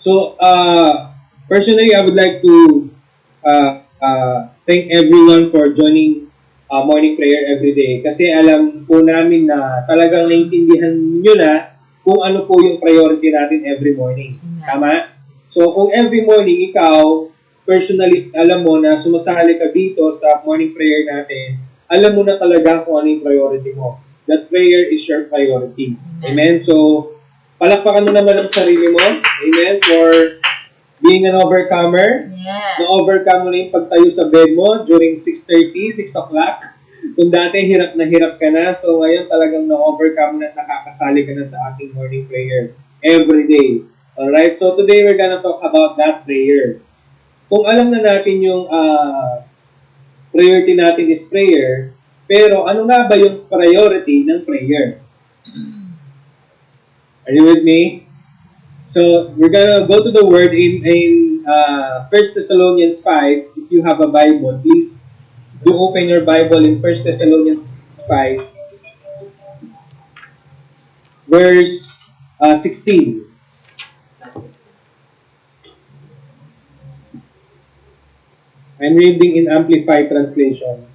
So, personally, I would like to thank everyone for joining morning prayer every day. Kasi alam po namin na talagang naiintindihan nyo na kung ano po yung priority natin every morning. Tama? So, kung every morning ikaw, personally, alam mo na sumasali ka dito sa morning prayer natin, alam mo na talaga kung ano yung priority mo. That prayer is your priority. Amen? So, palakpakan mo naman ang sarili mo. Amen? For being an overcomer. Yes. Na-overcome mo na yung pagtayo sa bed mo during 6:30, 6 o'clock. Kung dati hirap ka na, so ngayon talagang na-overcome na at nakakasali ka na sa ating morning prayer every day. Alright? So today we're gonna talk about that prayer. Kung alam na natin yung priority natin is prayer, pero ano nga ba yung priority ng prayer? Are you with me? So, we're gonna go to the word in 1 Thessalonians 5. If you have a Bible, please do open your Bible in 1 Thessalonians 5, verse 16. I'm reading in Amplified Translation.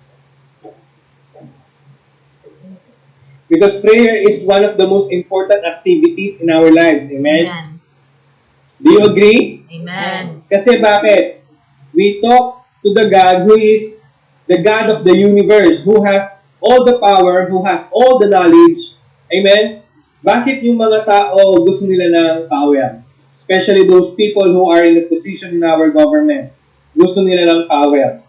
Because prayer is one of the most important activities in our lives. Amen? Amen. Do you agree? Amen. Kasi bakit? We talk to the God who is the God of the universe, who has all the power, who has all the knowledge. Amen? Bakit yung mga tao gusto nila ng power? Especially those people who are in a position in our government. Gusto nila ng power.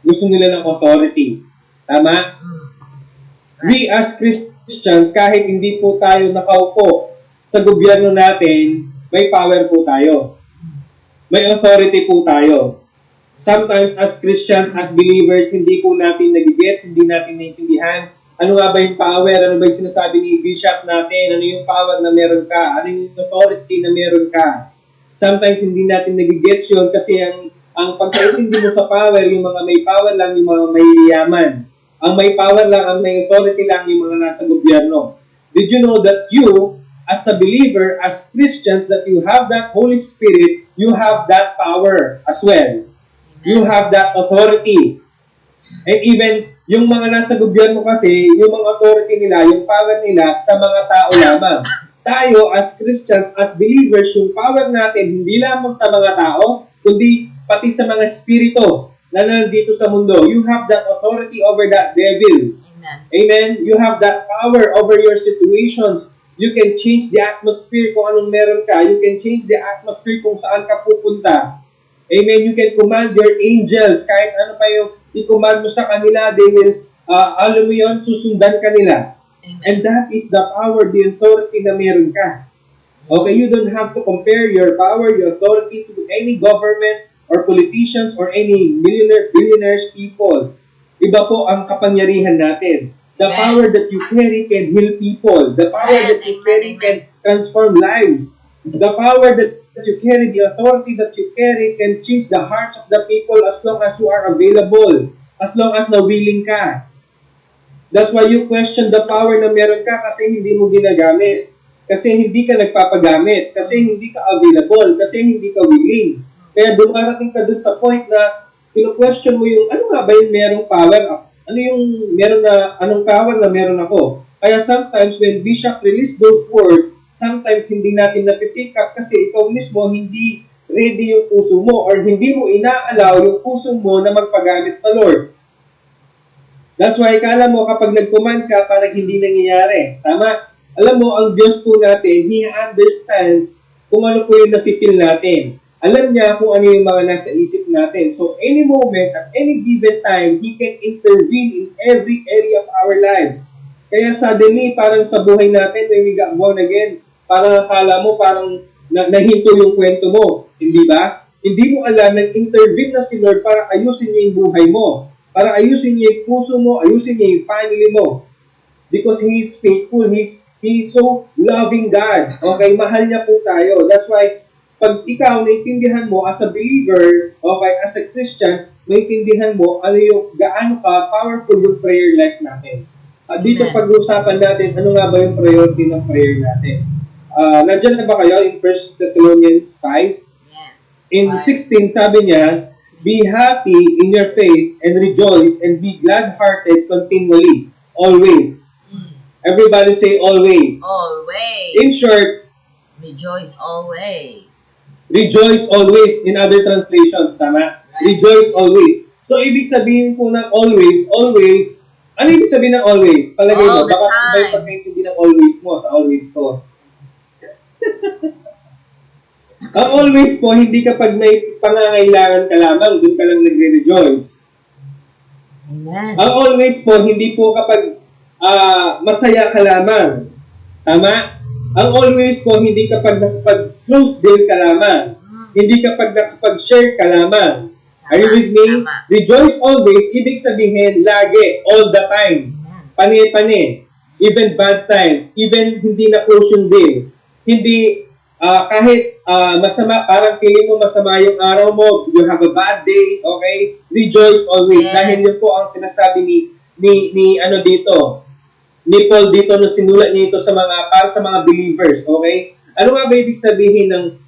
Gusto nila ng authority. Tama? We as Christians, kahit hindi po tayo nakaupo sa gobyerno natin, may power po tayo. May authority po tayo. Sometimes as Christians, as believers, hindi po natin nagigets, hindi natin naiintindihan. Ano nga ba yung power? Ano ba yung sinasabi ni Bishop natin? Ano yung power na meron ka? Ano yung authority na meron ka? Sometimes hindi natin nagigets yun kasi ang pagkaintindi mo sa power, yung mga may power lang, yung mga may yaman. Ang may power lang, ang may authority lang, yung mga nasa gobyerno. Did you know that you, as a believer, as Christians, that you have that Holy Spirit, you have that power as well. You have that authority. And even, yung mga nasa gobyerno kasi, yung mga authority nila, yung power nila sa mga tao lamang. Tayo, as Christians, as believers, yung power natin, hindi lamang sa mga tao, kundi pati sa mga spirito na nandito sa mundo. You have that authority over that devil. Amen. Amen? You have that power over your situations. You can change the atmosphere kung anong meron ka. You can change the atmosphere kung saan ka pupunta. Amen? You can command your angels. Kahit ano pa yung i-command mo sa kanila, they will, alam mo yun, susundan ka nila. Amen. And that is the power, the authority na meron ka. Okay, you don't have to compare your power, your authority to any government or politicians or any billionaires people. Iba po ang kapangyarihan natin. The Amen. power that you carry can heal people. The power Amen. that you carry can transform lives. The power that you carry, the authority that you carry can change the hearts of the people as long as you are available. As long as na willing ka. That's why you question the power na meron ka kasi hindi mo ginagamit. Kasi hindi ka nagpapagamit. Kasi hindi ka available. Kasi hindi ka willing. Kaya dumarating ka dun sa point na question mo yung ano nga ba yung merong power? Ano yung meron na, anong power na meron ako? Kaya sometimes when Bishop release those words, sometimes hindi natin napipick up kasi ikaw mismo hindi ready yung puso mo or hindi mo inaalaw yung puso mo na magpagamit sa Lord. That's why kala mo kapag nag-command ka parang hindi nangyayari. Tama? Alam mo, ang Diyos po natin, He understands kung ano po yung napipil natin. Alam niya kung ano yung mga nasa isip natin. So, any moment, at any given time, He can intervene in every area of our lives. Kaya suddenly, parang sa buhay natin, when we got born again, parang akala mo, parang nahinto yung kwento mo. Hindi ba? Hindi mo alam, nag-intervene na si Lord para ayusin niya yung buhay mo. Para ayusin niya yung puso mo, ayusin niya yung family mo. Because He is faithful. He is so loving God. Okay, mahal niya po tayo. That's why, pag ikaw naintindihan mo as a believer, okay, as a Christian, naintindihan mo ano yung gaano ka powerful yung prayer life natin. Dito pag-uusapan natin, ano nga ba yung priority ng prayer natin? Nandiyan na ba kayo in 1 Thessalonians 5? in 16, sabi niya, be happy in your faith and rejoice and be glad-hearted continually, always. Everybody say always. Always. In short, rejoice always. Rejoice always in other translations, tama? Right. Rejoice always. So, ibig sabihin po ng always, ano ibig sabihin ng always? Palagay All mo, the baka time. iba yung pagkaintindi ng always mo sa always ko. Ang always po, hindi kapag may pangangailangan ka lamang, doon ka lang nagre-rejoice. Amen. Ang always po, hindi po kapag masaya ka lamang. Tama? Ang always po, hindi kapag nakapag-close deal ka lamang. Hindi kapag nakapag-share ka lamang. Are you with me? Tama. Rejoice always, ibig sabihin, lagi, all the time. Pani-pani. Even bad times. Even hindi na-close yung deal. Hindi, kahit masama, parang feeling mo masama yung araw mo, you have a bad day, okay? Rejoice always. Yes. Dahil yun po ang sinasabi ni ano dito, ni Paul dito no sinulat niya ito sa mga para sa mga believers, okay? Ano nga ba ibig sabihin ng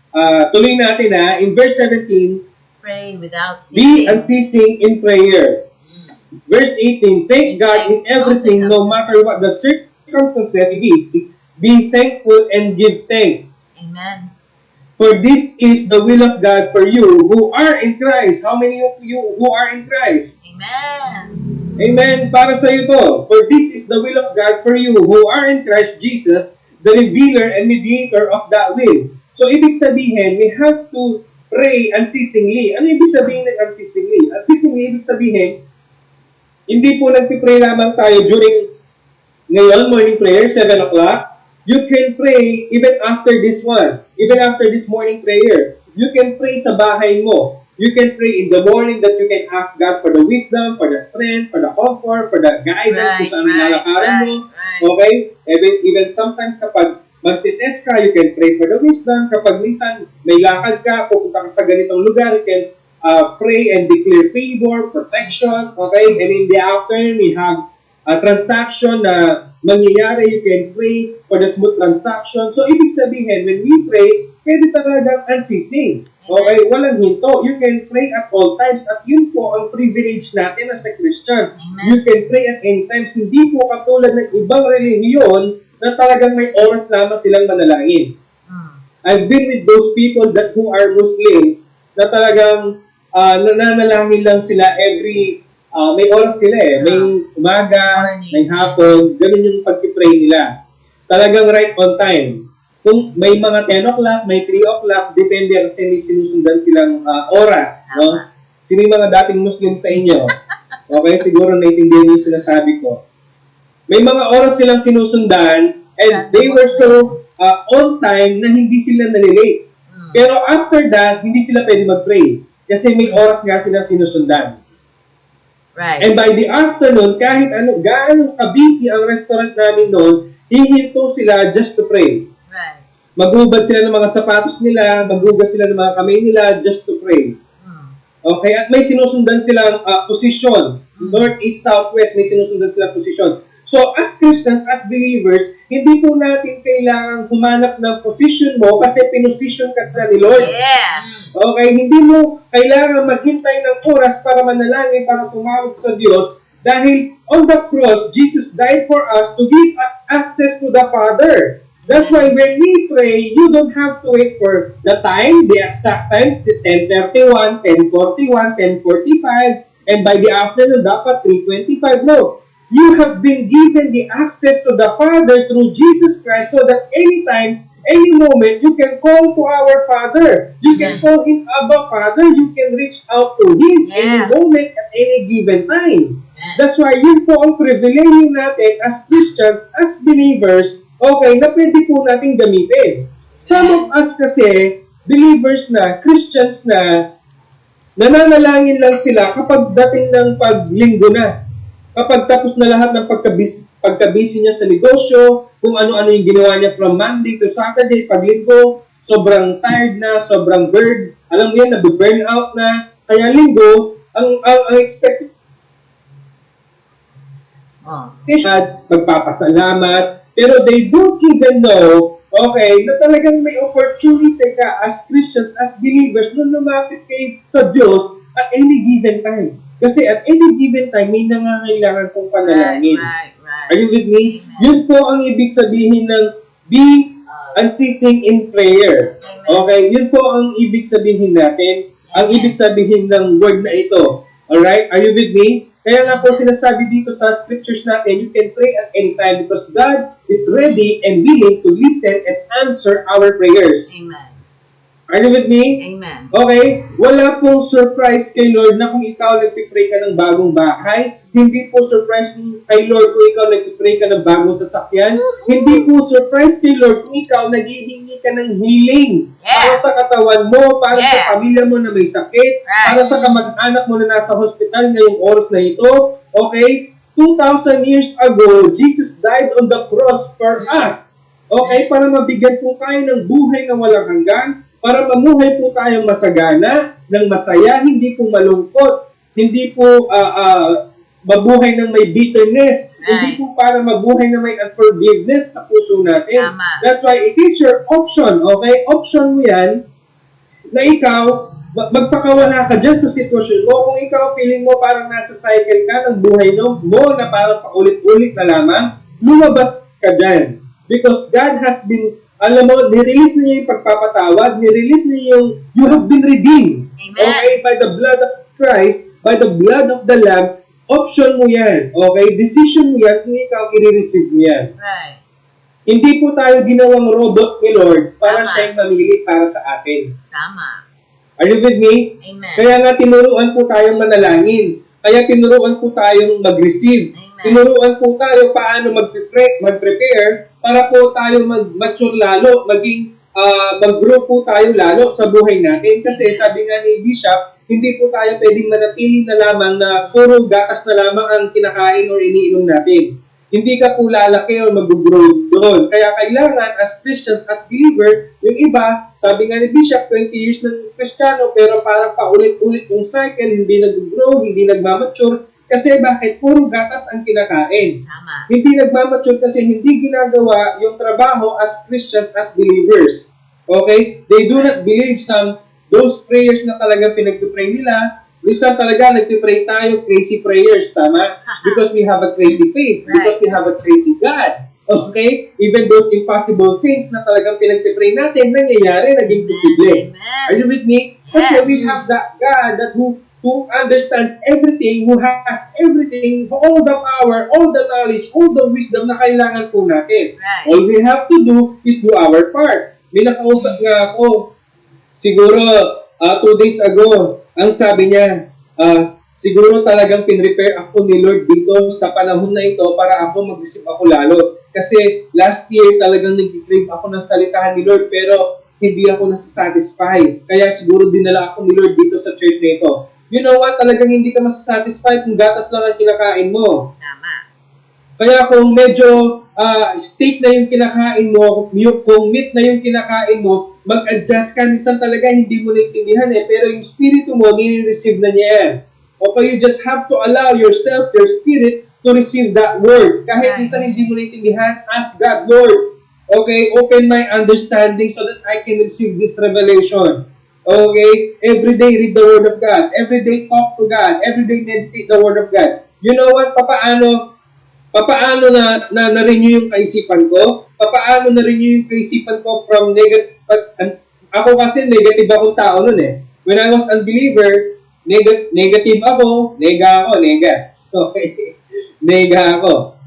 tuloy natin in verse 17, pray without be ceasing. unceasing in prayer. Verse 18, thank God in everything, no matter what the circumstances be thankful and give thanks. Amen. For this is the will of God for you who are in Christ. How many of you who are in Christ? Amen. Amen. Para sa iyo to. For this is the will of God for you who are in Christ Jesus, the revealer and mediator of that will. So, ibig sabihin, we have to pray unceasingly. Ano ibig sabihin ng unceasingly? Unceasingly, ibig sabihin, hindi po nagpipray lamang tayo during ngayon, morning prayer, 7 o'clock. You can pray even after this one. Even after this morning prayer. You can pray sa bahay mo. You can pray in the morning that you can ask God for the wisdom, for the strength, for the comfort, for the guidance kung saan lalakaran mo. Okay? Even sometimes kapag magtitest ka, you can pray for the wisdom. Kapag minsan may lakad ka, pupunta ka sa ganitong lugar, you can pray and declare favor, protection. Okay? And in the afternoon, we have a transaction na mangyayari, you can pray for the smooth transaction. So, ibig sabihin, when we pray, pwede talagang unceasing. Okay? Walang hinto. You can pray at all times at yun po ang privilege natin as a Christian. Amen. You can pray at any times. Hindi po katulad ng ibang relihiyon na talagang may oras lamang silang manalangin. I've been with those people who are Muslims na talagang nananalangin lang sila every may oras sila may umaga, may hapon, ganun yung pag-pray nila. Talagang right on time. Kung may mga 10 o'clock, may 3 o'clock, depende kasi may sinusundan silang oras. No? Sino yung mga dating Muslim sa inyo? Okay, siguro naiintindihan yung sinasabi ko. May mga oras silang sinusundan and they were so on time na hindi sila nalilate. Pero after that, hindi sila pwede mag-pray. Kasi may oras nga silang sinusundan. Right. And by the afternoon, kahit gaano ka-busy ang restaurant namin noon, hihinto sila just to pray. Right. Maghubad sila ng mga sapatos nila, maghugas sila ng mga kamay nila just to pray. Okay? At may sinusundan silang position. North, East, South, West, may sinusundan silang position. So, as Christians, as believers, hindi po natin kailangan humanap ng position mo kasi pinosisyon ka na ni Lord. Yeah. Okay? Hindi mo kailangan maghintay ng oras para manalangin, para tumawag sa Diyos. Dahil on the cross, Jesus died for us to give us access to the Father. That's why when we pray, you don't have to wait for the time, the exact time, 10:31, 10:41, 10:45, and by the afternoon, dapat 3:25. No. You have been given the access to the Father through Jesus Christ so that anytime, any moment, you can call to our Father. You can call Him Abba Father. You can reach out to Him any moment at any given time. That's why yun po ang privilege natin as Christians, as believers, okay, na pwede po natin gamitin. Some of us kasi, believers na, Christians na, nananalangin lang sila kapag dating ng paglinggo na. Kapag tapos na lahat ng pagka-busy niya sa negosyo, kung ano-ano yung ginawa niya from Monday to Saturday, paglinggo, sobrang tired na, sobrang burn. Alam mo yan, nabi-burn out na. Kaya linggo, ang expected magpapasalamat, pero they don't even know, Okay, na talagang may opportunity ka as Christians, as believers, na lumapit kay sa Diyos at any given time. Kasi at any given time, may nangangailangan kong panalangin. Right. Are you with me? Amen. Yun po ang ibig sabihin ng be unceasing in prayer. Amen. Okay? Yun po ang ibig sabihin natin. Ang Amen. ibig sabihin ng word na ito. Alright? Are you with me? Kaya nga po sinasabi dito sa scriptures natin, you can pray at any time because God is ready and willing to listen and answer our prayers. Amen. Are you with me? Amen. Okay? Wala pong surprise kay Lord na kung ikaw nagpipray ka ng bagong bahay. Hindi po surprise kay Lord kung ikaw nagpipray ka ng bagong sasakyan. Hindi po surprise kay Lord kung ikaw naghihingi ka ng healing para sa katawan mo, para sa pamilya mo na may sakit, para sa kamag-anak mo na nasa hospital ngayong oras na ito. Okay? 2,000 years ago, Jesus died on the cross for us. Okay? Para mabigyan po tayo ng buhay na walang hanggan, para mamuhay po tayong masagana, ng masaya, hindi po malungkot, hindi po mabuhay ng may bitterness, hindi po para mabuhay ng may unforgiveness sa puso natin. Tama. That's why it is your option, okay? Option mo yan na ikaw, magpakawala ka dyan sa sitwasyon mo. Kung ikaw feeling mo parang nasa cycle ka ng buhay mo na parang paulit-ulit na lamang, lumabas ka dyan. Because God has been, alam mo, nirelease na niya yung pagpapatawad, nirelease na niya yung you have been redeemed. Amen. Okay? By the blood of Christ, by the blood of the Lamb, option mo yan. Okay? Decision mo yan kung ikaw i-receive mo yan. Right. Hindi po tayo ginawang robot ni Lord para Tama. siyang mamili para sa atin. Tama. Are you with me? Amen. Kaya nga tinuruan po tayong manalangin. Kaya tinuruan po tayong mag-receive. Amen. Tinuruan po tayo paano mag-prepare para po tayo mag-mature lalo, maging mag-grow po tayo lalo sa buhay natin. Kasi sabi nga ni Bishop, hindi po tayo pwedeng manatili na lamang na puro gatas na lamang ang kinakain o iniinom natin. Hindi ka po lalaki o mag-grow doon. Kaya kailangan as Christians, as believer, yung iba, sabi nga ni Bishop, 20 years ng Kristiyano, pero parang paulit-ulit yung cycle, hindi nag-grow, hindi nagmamature. Kasi bakit? Puro gatas ang kinakain. Tama. Hindi nagmamature kasi hindi ginagawa yung trabaho as Christians, as believers. Okay? They do not believe those prayers na talagang pinag-pray nila. Minsan talaga nagpipray tayo crazy prayers, tama? Because we have a crazy faith. Because we have a crazy God. Okay? Even those impossible things na talagang pinag-pray natin, nangyayari, naging posible. Are you with me? Kasi we have that God that who understands everything, who has everything, all the power, all the knowledge, all the wisdom na kailangan po natin. Right. All we have to do is do our part. May nakausap nga ako, siguro 2 days ago, ang sabi niya, siguro talagang pinrepare ako ni Lord dito sa panahon na ito para ako mag-isip ako lalo. Kasi last year talagang nag-crave ako ng salitahan ni Lord pero hindi ako nasasatisfy. Kaya siguro dinala ako ni Lord dito sa church na ito. You know what? Talagang hindi ka masasatisfy kung gatas lang ang kinakain mo. Tama. Kaya kung medyo steak na yung kinakain mo, kung meat na yung kinakain mo, mag-adjust ka. Minsan talaga hindi mo naintindihan pero yung spirito mo, nire-receive na niya yan. Okay, you just have to allow yourself, your spirit, to receive that word. Kahit minsan hindi mo naintindihan, ask God, Lord, okay, open my understanding so that I can receive this revelation. Okay, every day read the Word of God. Every day talk to God. Every day meditate the Word of God. You know what? Papaano na na-renew yung kaisipan ko? Papaano na-renew yung kaisipan ko from negative? Ako kasi negative akong tao nun eh. When I was unbeliever, negative ako, nega. Okay? Nega ako.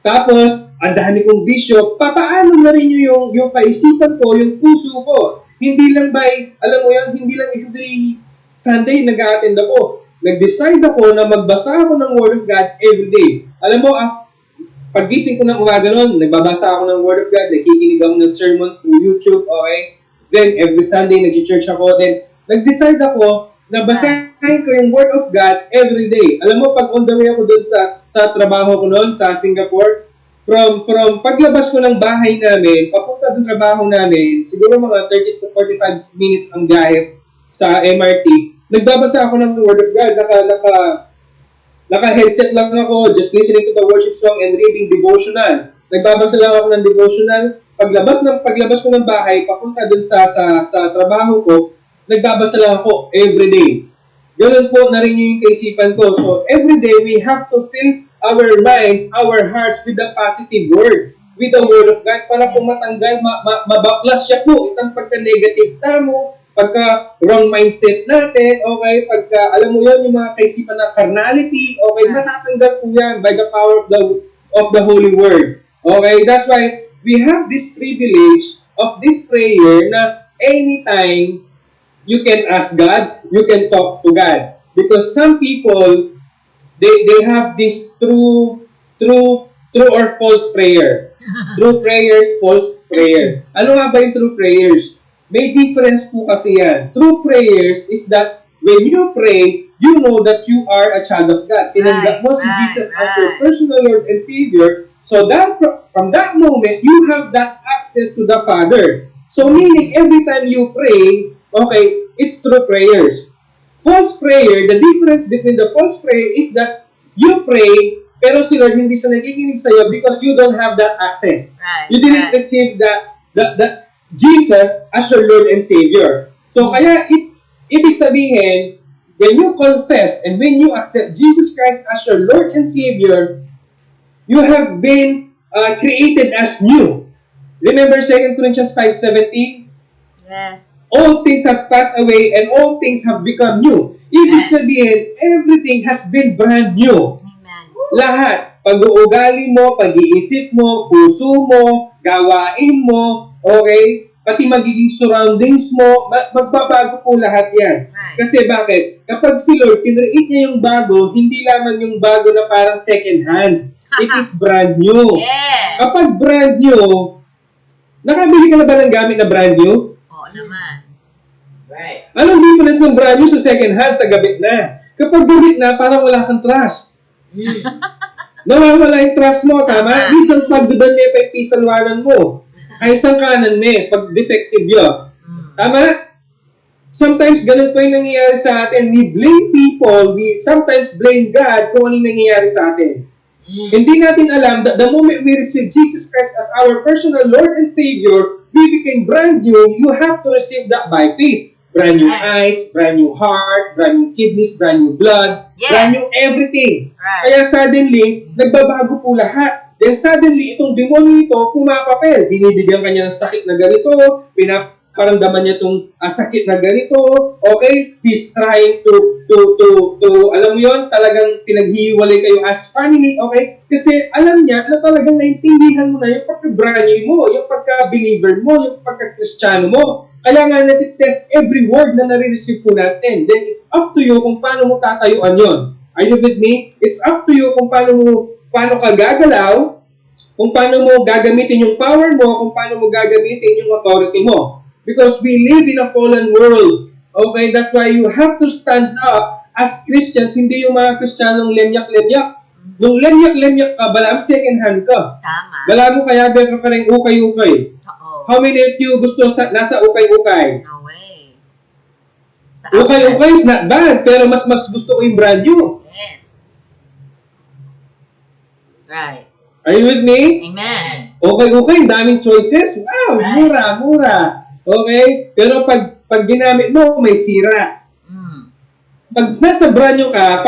Tapos, ang dami kong bisyo, papaano na-renew yung kaisipan ko, yung puso ko? Hindi lang alam mo yan, hindi lang every Sunday nag-a-attend ako. Nag-decide ako na magbasa ako ng Word of God every day. Alam mo, pag-gising ko ng umaga noon, nagbabasa ako ng Word of God, nakikinig ako ng sermons through YouTube, okay? Then, every Sunday, nag-church ako. Then, nag-decide ako na basahin ko yung Word of God every day. Alam mo, pag on the way ako doon sa trabaho ko noon, sa Singapore, from paglabas ko ng bahay namin, papunta doon sa trabaho namin, siguro mga 30 to 45 minutes ang biyahe sa MRT. Nagbabasa ako ng Word of God, naka-headset lang ako, just listening to the worship song and reading devotional. nagbabasa lang ako ng devotional. Paglabas ko ng bahay, papunta dun sa trabaho ko, nagbabasa lang ako everyday. Ganun po na rin yung kaisipan ko. So, everyday, we have to fill our minds, our hearts with the positive word, with the word of God, para po matanggal, mabaklas siya po itang pagka-negative tamo, pagka-wrong mindset natin, okay, pagka, alam mo yun, yung mga kaisipan na carnality, okay, matatanggal po yan by the power of the Holy Word. Okay, that's why we have this privilege of this prayer na anytime you can ask God, you can talk to God. Because some people, they have this true or false prayer. True prayers, false prayer. Ano nga ba yung true prayers? May difference po kasi yan. True prayers is that when you pray, you know that you are a child of God. Tinanggap mo si Jesus as your personal Lord and Savior. So that from that moment, you have that access to the Father. So meaning, every time you pray, okay, it's true prayers. False prayer, the difference between the false prayer is that you pray, pero si Lord hindi siya nakikinig sa'yo because you don't have that access. Right, You didn't receive that Jesus as your Lord and Savior. So kaya, ibig sabihin, when you confess and when you accept Jesus Christ as your Lord and Savior, you have been created as new. Remember 2 Corinthians 5:17? Yes. All things have passed away and all things have become new. Ibig sabihin, everything has been brand new. Amen. Lahat. Pag-uugali mo, pag-iisip mo, puso mo, gawain mo, okay? Pati magiging surroundings mo, magbabago po lahat yan. Right. Kasi bakit? Kapag si Lord, kinreate niya yung bago, hindi lamang yung bago na parang second hand. It is brand new. Yeah. Kapag brand new, nakabili ka na ba ng gamit na brand new? Oo naman. Right. Anong difference ng brand new sa second hand, sa gabit na? Kapag gabit na, parang wala kang trust. Nawawala yung trust mo, tama? Isang pagdudan may pagpisalwanan mo. Ay isang kanan may, pag detective yun. Tama? Sometimes, ganun po yung nangyayari sa atin. We blame people, we sometimes blame God kung ano yung nangyayari sa atin. Hindi natin alam that the moment we receive Jesus Christ as our personal Lord and Savior, we became brand new. You have to receive that by faith. Brand new eyes, brand new heart, brand new kidneys, brand new blood, brand new everything. Right. Kaya suddenly, nagbabago po lahat. Then suddenly, itong demonyo ito, pumapapel. Binibigyan kanya ng sakit na ganito, paramdaman niya itong sakit na ganito, okay? He's trying to alam mo yun, talagang pinaghihiwalay kayo as family, okay? Kasi alam niya na talagang naintindihan mo na yung pagka-branyo mo, yung pagka-believer mo, yung pagka-Kristiyano mo. Kaya nga natitest every word na nare-receive po natin. Then it's up to you kung paano mo tatayuan yon. Are you with me? It's up to you kung paano ka gagalaw, kung paano mo gagamitin yung power mo, kung paano mo gagamitin yung authority mo. Because we live in a fallen world. Okay? That's why you have to stand up as Christians, hindi yung mga Kristiyanong lemyak-lemyak. Nung lemyak-lemyak ka, balam second hand ka. Tama. Bala mo kaya ka rin ukay-ukay. Oo. How many of you gusto nasa ukay-ukay? No way. Sa Ukay-ukay is not bad, pero mas gusto ko yung brand new. Yes. Right. Are you with me? Amen. Okay, daming choices. Wow, Right. mura. Okay? Pero pag ginamit mo, may sira. Pag nasa brand new ka,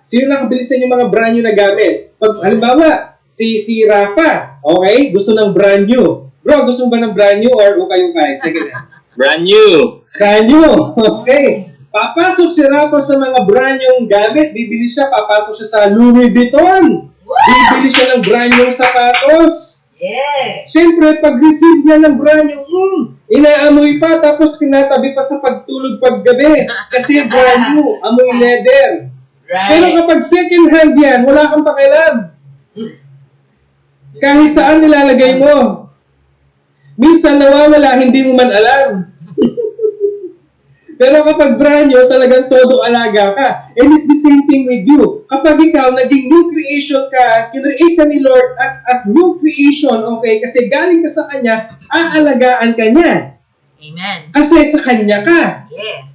sino nakabili sa inyo mga brand new na gamit? Pag, halimbawa, si Rafa, okay? Gusto ng brand new. Bro, gusto mo ba ng brand new or ukay-ukay? Sige na. Brand new. Brand new. Okay. Papasok si Rafa sa mga brand new gamit. Bibili siya, papasok siya sa Louis Vuitton. Bibili siya ng brand new sapatos. Yeah. Siyempre, pag-receive niya ng brand new, inaamoy pa, tapos tinatabi pa sa pagtulog paggabi. Kasi brand new, amoy leather. Right. Pero kapag second hand yan, wala kang pakialam. Kahit saan nilalagay mo. Minsan nawawala, hindi mo man alam. Pero kapag brand new, talagang todo alaga ka. And it's the same thing with you. Kapag ikaw, naging new creation ka, kinreate ka ni Lord as new creation, okay? Kasi galing ka sa Kanya, aalagaan ka niya. Amen. Kasi sa Kanya ka. Yeah.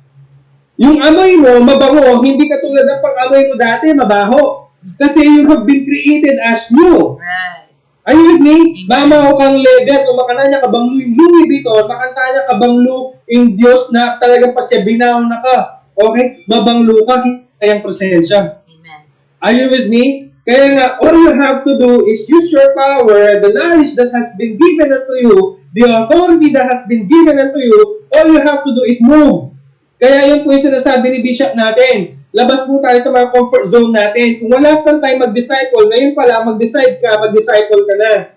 Yung amoy mo, mabango, hindi katulad ng pag-amoy mo dati, mabaho. Kasi you have been created as new. Right. Are you with me? Amen. Mama o kang ledet, o makana niya kabang Louis Vuitton, makanta niya kabang in Diyos na talagang patsabinaw na ka. Okay? Babanglo ka, kayang presensya. Amen. Are you with me? Kaya nga, all you have to do is use your power, the knowledge that has been given unto you, the authority that has been given unto you, all you have to do is move. Kaya yun po yung sinasabi ni Bishop natin. Labas po tayo sa mga comfort zone natin. Kung wala kang time mag-disciple, ngayon pala, mag-decide ka, mag-disciple ka na.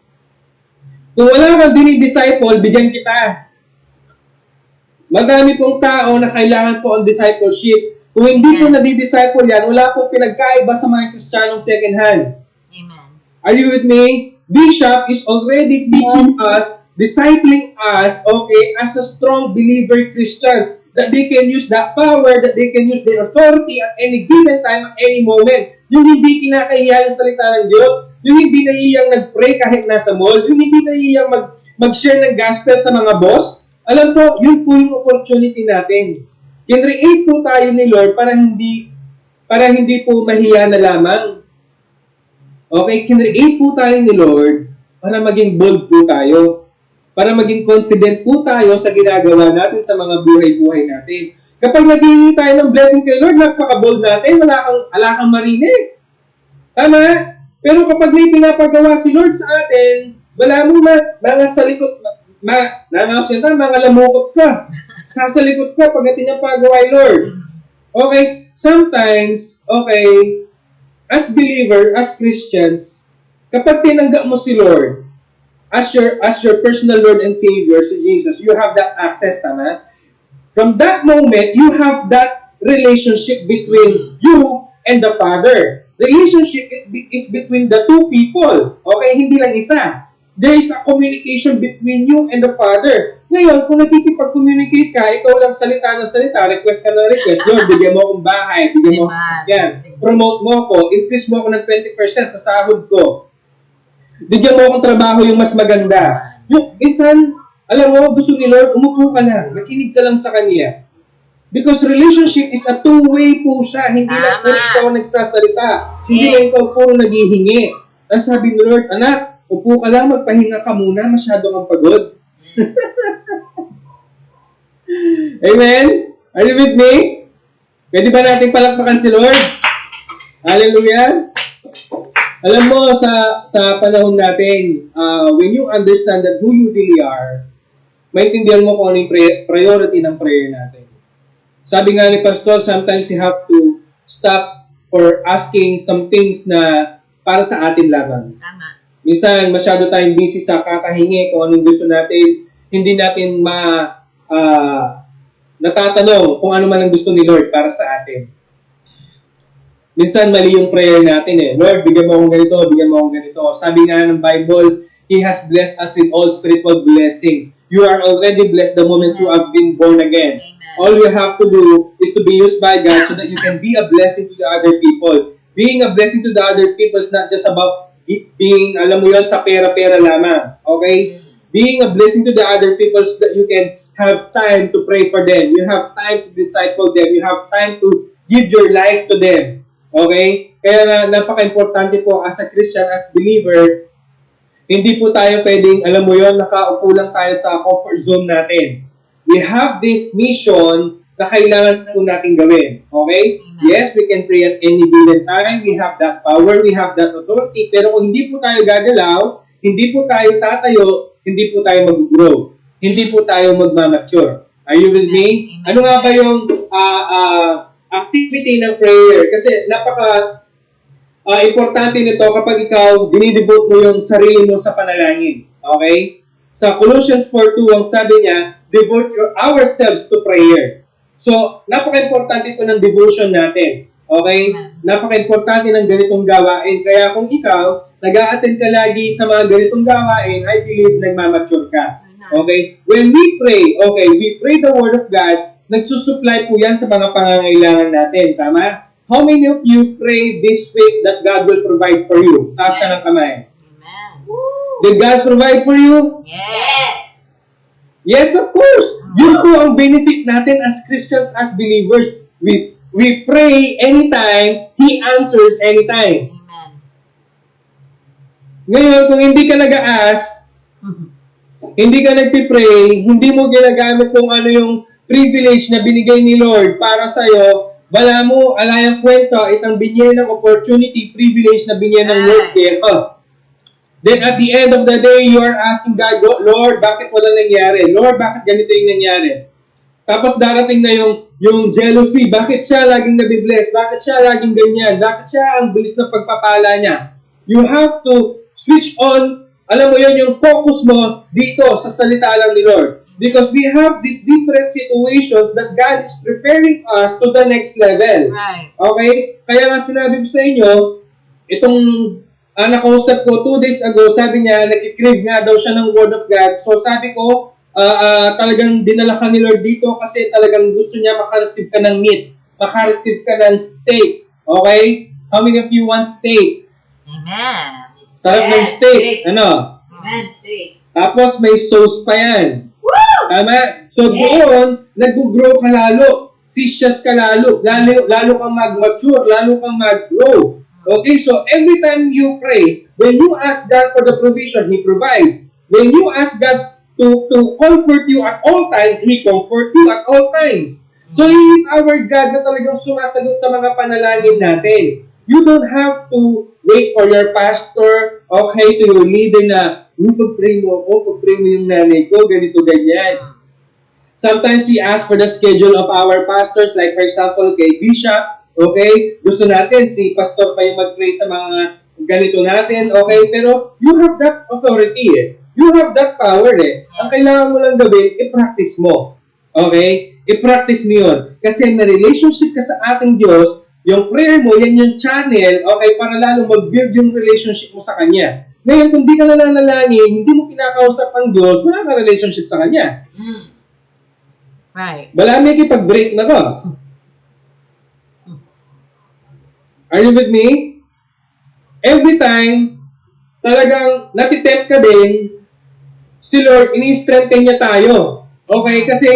Kung wala kang dinidisciple, bigyan kita. Madami pong tao na kailangan po ang discipleship. Kung hindi po nadi-disciple yan, wala pong pinagkaiba sa mga Kristiyanong second hand. Amen. Are you with me? Bishop is already teaching us, discipling us, okay, as a strong believer Christians, that they can use that power, that they can use their authority at any given time, at any moment. Yung hindi kinakahiya yung salita ng Diyos, yung hindi nahihiyang nag-pray kahit nasa mall, yung hindi nahihiyang mag-share ng gospel sa mga boss, alam po, yun po yung opportunity natin. Kinreate po tayo ni Lord para hindi po mahiya na lamang. Okay, kinreate po tayo ni Lord para maging bold po tayo. Para maging confident po tayo sa ginagawa natin sa mga buhay-buhay natin. Kapag naghihingi tayo ng blessing kay Lord, napaka-bold natin, wala kang marinig. Tama? Pero kapag may pinapagawa si Lord sa atin, wala mo mga sa likod, mga lamukot ka. Sasalikot ka pag pinapagawa ni Lord. Okay? Sometimes, okay, as believer, as Christians, kapag tinanggap mo si Lord, as your personal Lord and Savior, si Jesus, you have that access, tama? From that moment, you have that relationship between you and the Father. Relationship is between the two people. Okay? Hindi lang isa. There is a communication between you and the Father. Ngayon, kung nakikipag-communicate ka, ikaw lang salita ng salita, request ka ng request, Lord, bigyan mo akong bahay, bigyan mo akong sasakyan, promote mo ako, increase mo ako ng 20% sa sahod ko. Bigyan mo akong trabaho yung mas maganda. Yung isan, alam mo, gusto ni Lord, umupo ka lang. Makinig ka lang sa Kanya. Because relationship is a two-way po siya. Hindi lang po ikaw nagsasalita. Hindi lang ikaw puro naghihingi. Ang sabi ni Lord, anak, upo ka lang, magpahinga ka muna, masyado kang pagod. Amen? Are you with me? Pwede ba natin palakpakan si Lord? Hallelujah! Alam mo, sa panahon natin, when you understand that who you really are, maintindihan mo kung ano yung priority ng prayer natin. Sabi nga ni Pastor, sometimes you have to stop for asking some things na para sa atin lamang. Tama. Minsan, masyado tayong busy sa kakahingi kung anong gusto natin. Hindi natin natatanong kung ano man ang gusto ni Lord para sa atin. Minsan, mali yung prayer natin eh. Lord, bigyan mo akong ganito, bigyan mo akong ganito. Sabi nga ng Bible, He has blessed us with all spiritual blessings. You are already blessed the moment you have been born again. Amen. All you have to do is to be used by God so that you can be a blessing to the other people. Being a blessing to the other people is not just about being, alam mo yun, sa pera-pera lamang. Okay? Being a blessing to the other people so that you can have time to pray for them. You have time to disciple them. You have time to give your life to them. Okay? Kaya nga, napaka-importante po as a Christian, as believer, hindi po tayo pwedeng, alam mo yon, nakaupo lang tayo sa comfort zone natin. We have this mission na kailangan po natin gawin. Okay? Yes, we can pray at any given time. We have that power, we have that authority. Pero kung hindi po tayo gagalaw, hindi po tayo tatayo, hindi po tayo mag-grow. Hindi po tayo magmamature. Are you with me? Ano nga ba yung activity ng prayer? Kasi importante nito kapag ikaw dinidevote mo yung sarili mo sa panalangin. Okay? Sa Colossians 4:2, ang sabi niya, devote ourselves to prayer. So, napaka-importante ito ng devotion natin. Okay? Napaka-importante ng ganitong gawain. Kaya kung ikaw, nag-a-attend ka lagi sa mga ganitong gawain, I believe nagmamature ka. Okay? When we pray, we pray the Word of God, nagsusupply po yan sa mga pangangailangan natin. Tama? How many of you pray this week that God will provide for you? Taas ka ng kamay. Amen. Did God provide for you? Yes. Yes, of course. Yun po ang benefit natin as Christians, as believers. We pray anytime, He answers anytime. Amen. Ngayon, kung hindi ka nag-a-ask, hindi ka nagpipray, hindi mo ginagamit kung ano yung privilege na binigay ni Lord para sa'yo, wala mo, alayang kwenta, itang binigyan ng opportunity, privilege na binigyan ng Lord care. Then at the end of the day, you are asking God, Lord, bakit wala nangyari? Lord, bakit ganito yung nangyari? Tapos darating na yung jealousy, bakit siya laging nabibless? Bakit siya laging ganyan? Bakit siya ang bilis ng pagpapala niya? You have to switch on, alam mo yun, yung focus mo dito sa salita lang ni Lord. Because we have these different situations that God is preparing us to the next level. Right. Okay? Kaya nga sinabi ko sa inyo, itong nakausap ko 2 days ago, sabi niya, nag-crave nga daw siya ng Word of God. So sabi ko, talagang dinala ka ni Lord dito kasi talagang gusto niya makareceive ka ng meat, makareceive ka ng steak. Okay? How many of you want steak? Amen. Sarap ng steak. Ano? Amen. Steak. Tapos may sauce pa yan. Woo! Tama? So doon, nag-grow ka lalo. Sisias ka lalo. Lalo kang mag-mature, lalo kang mag-grow. Okay, so every time you pray, when you ask God for the provision, He provides. When you ask God to comfort you at all times, He comfort you at all times. So He is our God na talagang sumasagot sa mga panalangin natin. You don't have to wait for your pastor, okay, to your leader na, pag-pray mo ako, pag-pray mo yung nanay ko, ganito, ganyan. Sometimes we ask for the schedule of our pastors, like for example, kay Bishop, okay, gusto natin, si pastor pa yung mag-pray sa mga ganito natin, okay, pero you have that authority eh. You have that power eh. Ang kailangan mo lang gawin, i-practice mo. Okay? I-practice mo yun. Kasi may relationship ka sa ating Diyos, yung prayer mo, yan yung channel, okay, para lalo mag-build yung relationship mo sa Kanya. Ngayon, kung di ka nananalangin, hindi mo kinakausap ang Diyos, wala ka relationship sa Kanya. Right. Wala may kipag-break na ka. Are you with me? Every time, talagang natitempt ka din, si Lord, ini-strengthen niya tayo. Okay? Kasi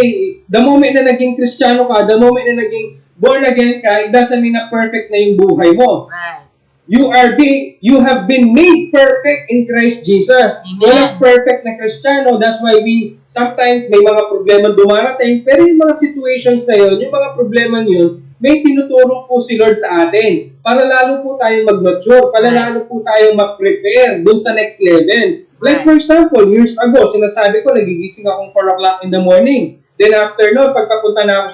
the moment na naging Kristiyano ka, the moment na naging born again ka, it doesn't mean na perfect na yung buhay mo. Right. You have been made perfect in Christ Jesus. Amen. Walang perfect na Kristiyano. That's why sometimes may mga problema dumarating, pero yung mga situations na yun, yung mga problema yun, may tinuturo po si Lord sa atin para lalo po tayo mag-mature, para lalo po tayo mag-prepare dun sa next level. Like for example, years ago, sinasabi ko, nagigising akong 4 o'clock in the morning. Then after nun, pagkapunta na ako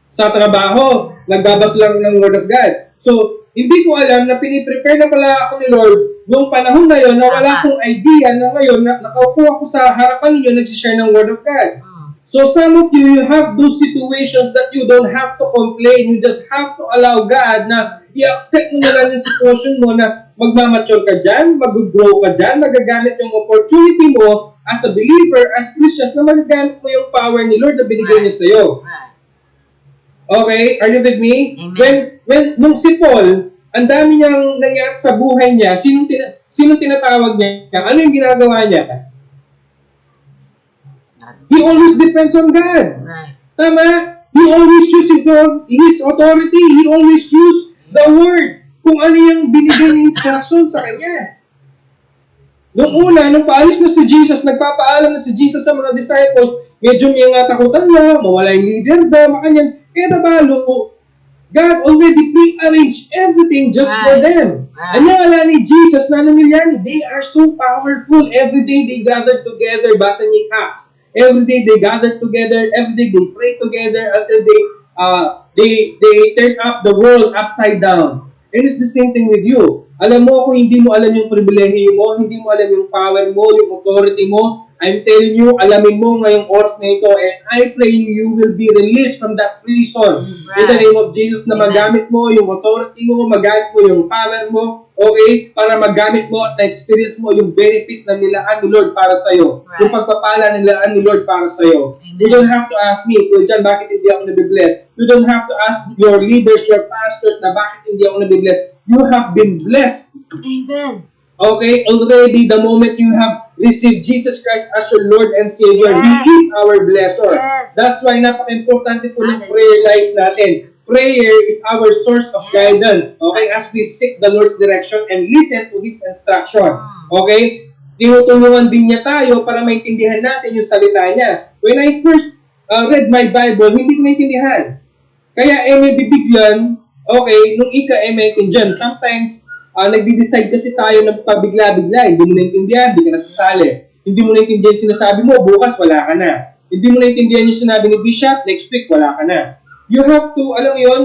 sa trabaho, nagbabasa lang ng Word of God. So, hindi ko alam na piniprepare na pala ako ni Lord noong panahon na yun na wala akong idea na ngayon nakaupo ako sa harapan ninyo nagsishare ng Word of God. So some of you have those situations that you don't have to complain. You just have to allow God na i-accept mo na lang yung sitwasyon mo na magmamature ka dyan, mag-grow ka dyan, magagamit yung opportunity mo as a believer, as Christians, na magagamit mo yung power ni Lord na binigay niya sa'yo. Okay? Are you with me? Amen. Nung si Paul, ang dami niyang nangyari sa buhay niya, sinong tinatawag niya? Ano yung ginagawa niya? He always depends on God. Right. Tama? He always uses His authority. He always uses the Word. Kung ano yung binigay ng instruction sa kanya. Nung paalis na si Jesus, nagpapaalam na si Jesus sa mga disciples, medyo may takutan niya, mawala yung leader ba, makanyan. Kaya nabalo, God already pre-arranged everything just for them. Ang ala ni Jesus na nangyayari, they are so powerful. Every day they gather together, basa niya Acts. Every day they gather together, every day they pray together until they turn up the world upside down. And it's the same thing with you. Alam mo, kung hindi mo alam yung pribilehiyo mo, hindi mo alam yung power mo, yung authority mo, I'm telling you, alamin mo ngayong oras na ito, and I pray you will be released from that prison. In the name of Jesus, na magamit mo yung authority mo, magamit mo yung power mo, okay? Para magamit mo at na-experience mo yung benefits na nilaan ni Lord para sa'yo. Yung pagpapala na nilaan ni Lord para sa'yo. You don't have to ask me, Kuya John, bakit hindi ako nabibless? You don't have to ask your leaders, your pastors, na bakit hindi ako nabibless. You have been blessed. Amen. Okay? Already, the moment you have receive Jesus Christ as your Lord and Savior. He Yes. is our blessor. Yes. That's why napaka-importante po ng Hallelujah. prayer life natin. Jesus. Prayer is our source of Yes. guidance. Okay? As we seek the Lord's direction and listen to His instruction. Okay? Tinutulungan din niya tayo para maintindihan natin yung salita niya. When I first read my Bible, hindi ko maintindihan. Kaya may bibigyan, okay, nung maintindihan. Sometimes, nagdi-decide kasi tayo ng pabigla-bigla. Hindi mo naintindihan, hindi ka nasasali. Hindi mo naintindihan yung sinasabi mo, bukas wala ka na. Hindi mo naintindihan yung sinabi ni Bishop, next week wala ka na. You have to, alam mo yun,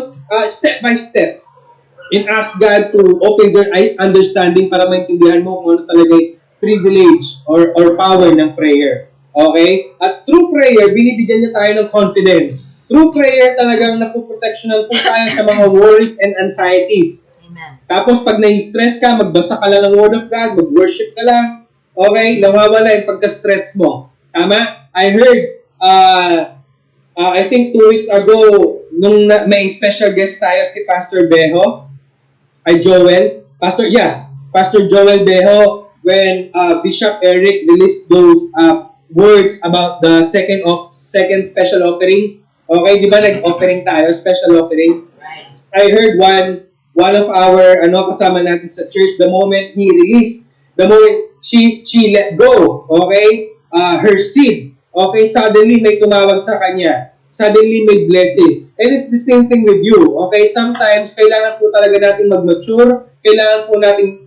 step by step. And ask God to open your understanding para maintindihan mo kung ano talaga yung privilege or power ng prayer. Okay? At through prayer, binibigyan niya tayo ng confidence. Through prayer, talagang napuprotectionan po tayo sa mga worries and anxieties. Amen. Tapos pag na-stress ka, magbasa ka lang ng Word of God, mag-worship ka lang, okay, nawawala yung pagka-stress mo. Tama? I heard, I think 2 weeks ago, nung may special guest tayo si Pastor Beho, Pastor Joel Beho, when Bishop Eric released those words about the second special offering. Okay, di ba nag-offering tayo, special offering? Right. I heard one of our kasama natin sa church, the moment she let go, okay, her seed, okay, suddenly may tumawag sa kanya. Suddenly may blessing. And it's the same thing with you, okay? Sometimes, kailangan po talaga natin mag-mature, kailangan po natin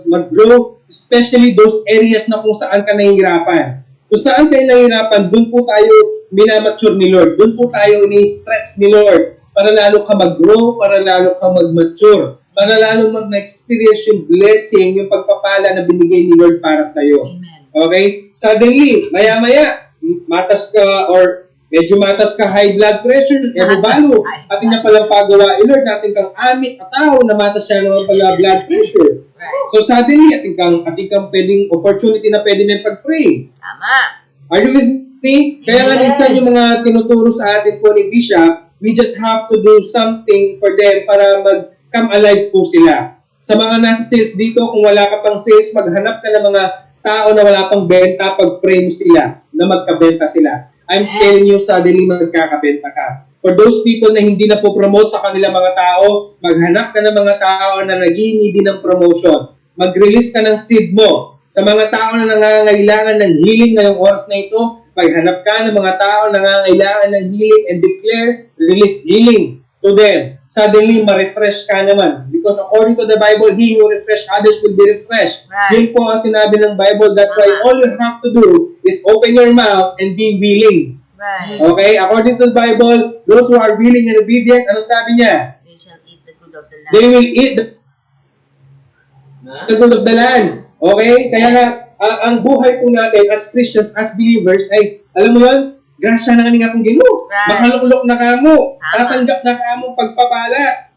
mag-grow, especially those areas na kung saan ka nahihirapan. Kung saan tayo nahihirapan, doon po tayo minamature ni Lord. Doon po tayo ini-stretch ni Lord para lalo ka mag-grow, para lalo ka mag-mature, para lalo mag-experience yung blessing, yung pagpapala na binigay ni Lord para sa'yo. Amen. Okay? Suddenly, maya-maya, matas ka or medyo matas ka, high blood pressure, balo, atin na palang pagawa, Lord, natin kang amit at tao na matas siya naman pala blood pressure. Right. So suddenly, ating kang pwedeng opportunity na pwede na pag-pray. Tama. Are you with me? Kaya nga minsan yung mga tinuturo sa atin po ni Bishop, we just have to do something for them para mag-come alive po sila. Sa mga nasa sales dito, kung wala ka pang sales, maghanap ka ng mga tao na wala pang benta, pag-pray mo sila, na magkabenta sila. I'm telling you, suddenly magkakabenta ka. For those people na hindi na po promote sa kanilang mga tao, maghanap ka ng mga tao na nag-iingi din ng promotion. Mag-release ka ng seed mo. Sa mga tao na nangangailangan ng healing ngayong oras na ito, maghanap ka ng mga tao na nangangailangan ng healing and declare, release healing to them. Suddenly, ma-refresh ka naman. Because according to the Bible, he who refresh others will be refreshed. Right. Yun po ang sinabi ng Bible. That's why all you have to do is open your mouth and be willing. Right. Okay? According to the Bible, those who are willing and obedient, ano sabi niya? They shall eat the good of the land. They will eat the good of the land. Okay? Kaya nga, ang buhay po natin as Christians, as believers, ay, alam mo yun, grasya na nga akong Ginoo. Right. Makaluklok na kamo. Tama. Tatanggap na kamo pagpapala.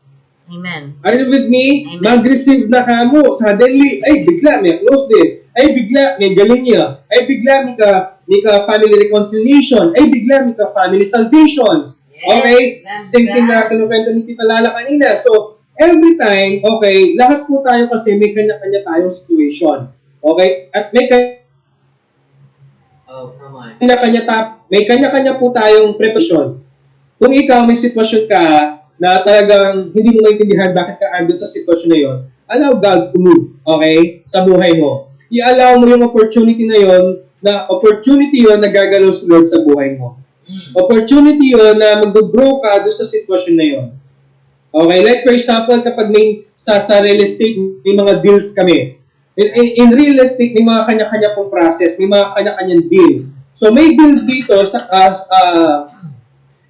Amen. Are you with me? Amen. Mag-receive na kamo. Suddenly, ay bigla may close din. Ay bigla may galing niya. Ay bigla may ka family reconciliation. Ay bigla may ka family salvation. Yes. Okay? That's Same thing na right. kinukwento ni Tita Lala kanina. So, every time, okay, lahat po tayo kasi may kanya-kanya tayong situation. Okay? At may kanya-kanya po tayong preparation. Kung ikaw may sitwasyon ka na talagang hindi mo maintindihan bakit ka andun sa sitwasyon na yon, allow God to move, okay, sa buhay mo. I-allow mo yung opportunity na yon, na gagalaw si Lord sa buhay mo. Opportunity yon na mag-grow ka doon sa sitwasyon na yon. Okay, like for example, kapag may sa real estate, may mga deals kami. In real estate, may mga kanya-kanya pong process, may mga kanya-kanyang deal. So may deal dito sa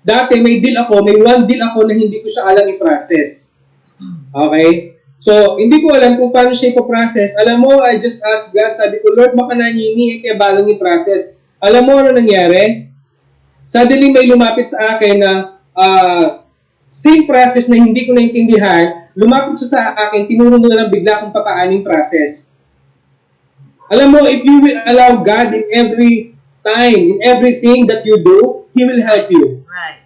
dati may deal ako, may one deal ako na hindi ko siya alam i-process. Okay? So hindi ko alam kung paano siya i-process. Alam mo, I just asked God, sabi ko, Lord, baka nanyini, kaya balong i-process. Alam mo ano nangyari? Suddenly may lumapit sa akin na same process na hindi ko naintindihan, lumapit siya sa akin, tinuro na lang bigla kung paano yung process. Alam mo, if you will allow God in every time, in everything that you do, He will help you. Right.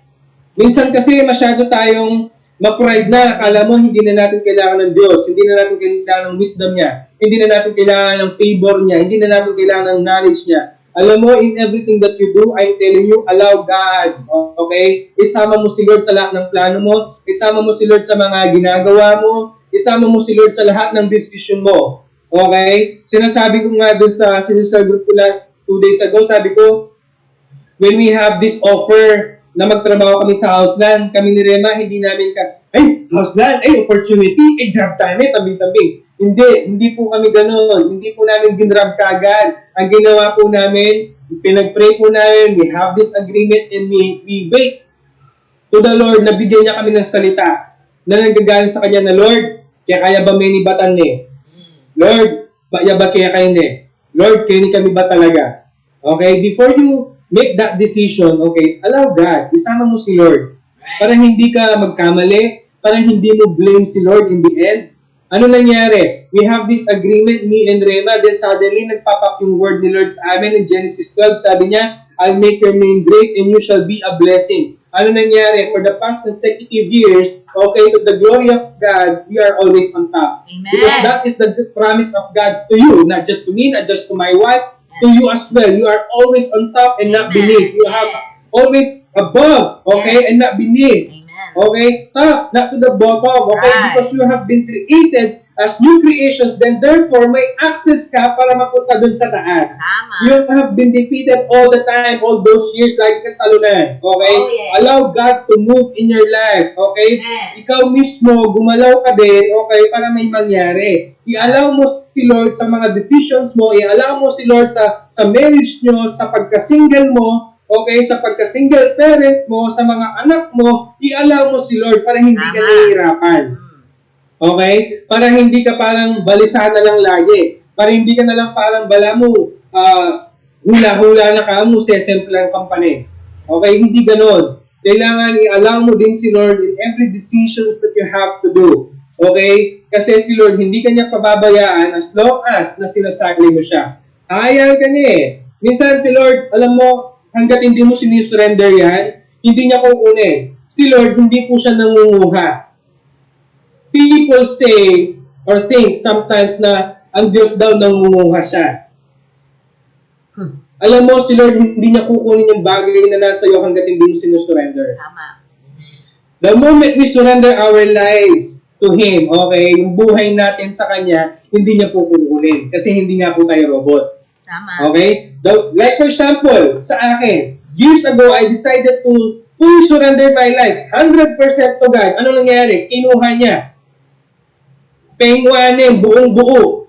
Minsan kasi masyado tayong ma-pride na, akala mo hindi na natin kailangan ng Diyos, hindi na natin kailangan ng wisdom niya, Hindi na natin kailangan ng favor niya. Hindi na natin kailangan ng knowledge niya. Alam mo, in everything that you do, I'm telling you, allow God. Okay? Isama mo si Lord sa lahat ng plano mo. Isama mo si Lord sa mga ginagawa mo. Isama mo si Lord sa lahat ng decision mo. Okay? Sinasabi ko nga doon sa sinasagot ko lang 2 days ago, sabi ko, when we have this offer na magtrabaho kami sa Houseland, kami ni Rema, hindi namin Houseland, opportunity, grab tayo, tabi-tabi. Hindi po kami gano'n. Hindi po namin ginrab kagad. Ang ginawa po namin, pinag-pray po namin, we have this agreement and we wait to the Lord na bigyan niya kami ng salita na nanggagaling sa Kanya na, Lord, kaya ba may nibatan ni? Lord, ba kaya kayo ni? Lord, kaya ni kami ba talaga? Okay? Before you make that decision, okay, allow God. Isama mo si Lord. Para hindi ka magkamali, para hindi mo blame si Lord in the end. Ano nangyari? We have this agreement, me and Rema, then suddenly nagpop-up yung word ni Lord sa amin in Genesis 12. Sabi niya, I'll make your name great and you shall be a blessing. Ano nangyari? For the past consecutive years, okay, to the glory of God, we are always on top. Amen. Because that is the promise of God to you, not just to me, not just to my wife, to you as well. You are always on top and not beneath. You have always above, okay, and not beneath. Okay? Top, not to the bottom. Okay? Right. Because you have been created as new creations, then therefore may access ka para mapunta dun sa taas. Tama. You have been defeated all the time, all those years, like katalunan. Okay? Oh, yes. Allow God to move in your life. Okay? Amen. Ikaw mismo, gumalaw ka din, okay, para may mangyari. I-allow mo si Lord sa mga decisions mo, i-allow mo si Lord sa marriage nyo, sa pagka-single mo, okay, sa pagka-single parent mo, sa mga anak mo, i-allow mo si Lord para hindi ka nahihirapan. Okay? Para hindi ka parang balisa na lang lagi. Para hindi ka na lang parang bala mo, hula-hula na ka mo, sesemple ang company. Okay? Hindi ganon. Kailangan i-allow mo din si Lord in every decisions that you have to do. Okay? Kasi si Lord, hindi ka niya pababayaan as long as na sinasali mo siya. Hayaan ka niya eh. Minsan si Lord, alam mo, hanggat hindi mo sinisurrender yan, hindi niya kukunin. Si Lord, hindi po siya nangunguha. People say or think sometimes na ang Diyos daw nangunguha siya. Alam mo, si Lord, hindi niya kukunin yung bagay na nasa iyo hanggat hindi mo sinusurrender. Tama. The moment we surrender our lives to Him, okay, yung buhay natin sa Kanya, hindi niya po kukunin. Kasi hindi nga po tayo robot. Tama. Okay? Like for example, sa akin, years ago, I decided to fully surrender my life. 100% to God. Ano nangyari? Kinuha niya. Pengwanin, buong buo.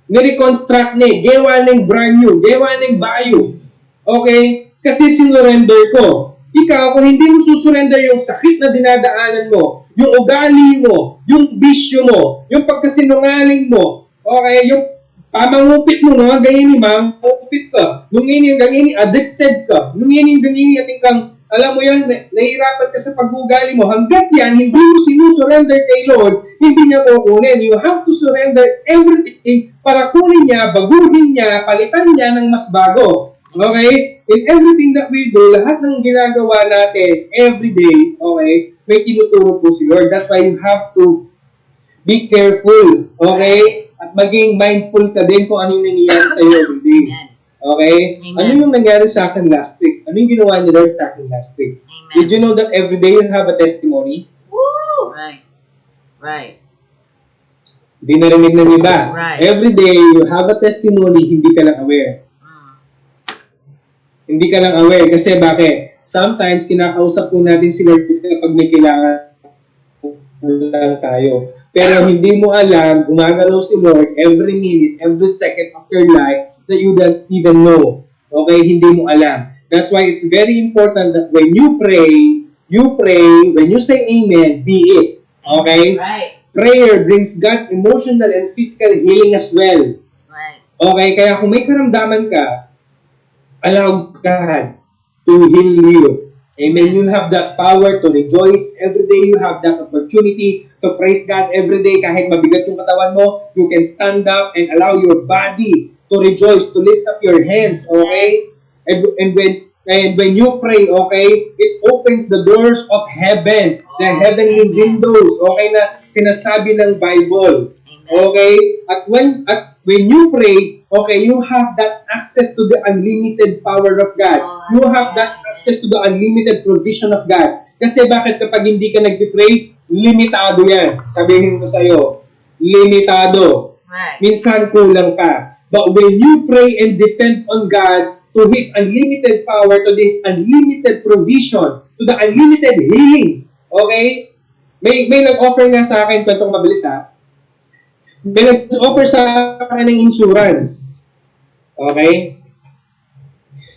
Nireconstruct niya. Gewaning brand new. Gewaning bayo. Okay? Kasi sinurrender ko. Ikaw, kung hindi mo susurrender yung sakit na dinadaanan mo, yung ugali mo, yung bisyo mo, yung pagkasinungaling mo, okay, yung pamangupit mo, no? Ganyan ni ma'am, upit ka. Nung ganyan addicted ka. Nung ganyan ating kang, alam mo yan, nahihirapan ka sa pag-ugali mo. Hanggat yan, hindi mo sinusurrender kay Lord, hindi niya kukunin. You have to surrender everything para kunin niya, baguhin niya, palitan niya ng mas bago. Okay? In everything that we do, lahat ng ginagawa natin, every day, okay, may tinuturo po si Lord. That's why you have to be careful. Okay? At maging mindful ka din kung ano yung nangyayari sa iyo everyday. Okay? Amen. Ano yung nangyari sa akin last week? Ano yung ginawa ni Lord sa akin last week? Amen. Did you know that every day you have a testimony? Woo! Right. Right. Hindi narinig ng iba. Right. Every day you have a testimony, hindi ka lang aware. Hindi ka lang aware. Kasi bakit? Sometimes, kinakausap po natin si Lord kapag may kailangan lang tayo. Pero hindi mo alam, gumagalaw si Lord every minute, every second of your life that you don't even know. Okay? Hindi mo alam. That's why it's very important that when you pray, when you say amen, be it. Okay? Right. Prayer brings God's emotional and physical healing as well. Right. Okay? Kaya kung may karamdaman ka, allow God to heal you. Amen. You have that power to rejoice every day. You have that opportunity to praise God every day. Kahit mabigat yung katawan mo, you can stand up and allow your body to rejoice, to lift up your hands. Okay? Yes. And when you pray, okay, it opens the doors of heaven, the heavenly Amen. windows, okay, na sinasabi ng Bible. Amen. Okay? At when you pray, okay, you have that access to the unlimited power of God. You have that access to the unlimited provision of God. Kasi bakit kapag hindi ka nag-pray, limitado yan. Sabihin ko sa'yo, limitado. Right. Minsan kulang pa. But when you pray and depend on God, to His unlimited power, to His unlimited provision, to the unlimited healing, okay? May nag-offer nga sa akin, kwentong mabilis ha, may nag-offer sa akin ng insurance. Okay?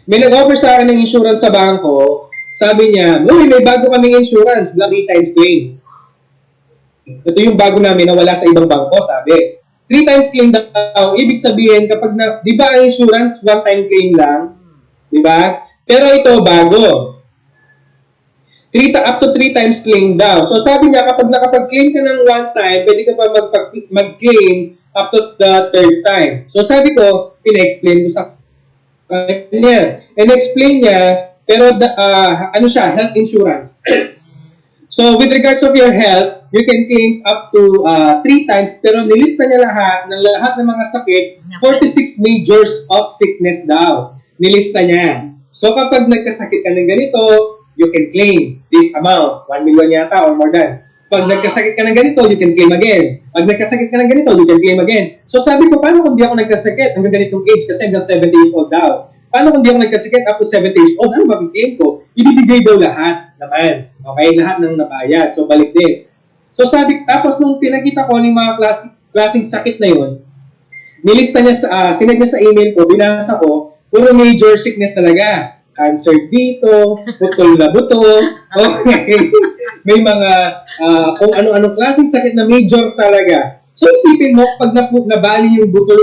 May nag-offer sa akin ng insurance sa bangko. Sabi niya, uy, may bago kaming insurance, 3 times claim. Ito yung bago namin na wala sa ibang bangko, sabi. 3 times claim daw, ibig sabihin, kapag na, di ba ang insurance, 1 time claim lang? Di ba? Pero ito, bago. Up to 3 times claim daw. So sabi niya, kapag nakapag-claim ka ng 1 time, pwede ka pa mag-claim up to the 3rd time. So sabi ko, in-explain ko sa kanya. In-explain niya, pero ano siya, health insurance. So with regards of your health, you can claim up to 3 times, pero nilista niya lahat ng mga sakit, 46 majors of sickness daw. Nilista niya. So kapag nagkasakit ka ng ganito, you can claim this amount, 1 million yata or more than. Pag nagkasakit ka ng ganito, you can claim again. Pag nagkasakit ka ng ganito, you can claim again. So sabi ko, paano kung di ako nagkasakit hanggang ganitong age kasi hanggang 70 years old daw? Paano kung di ako nagkasakit up to 70 years old? Ano makiklaim ko? Ibibigay daw lahat naman. Okay? Lahat ng nabayad. So balik din. So sabi, tapos nung pinakita ko ng mga klaseng sakit na yun, nilista niya, sinad niya sa email ko, binasa ko, puro major sickness talaga. Cancer dito, putol na buto, okay. May mga kung ano-anong klaseng sakit na major talaga. So isipin mo, pag nabali yung buto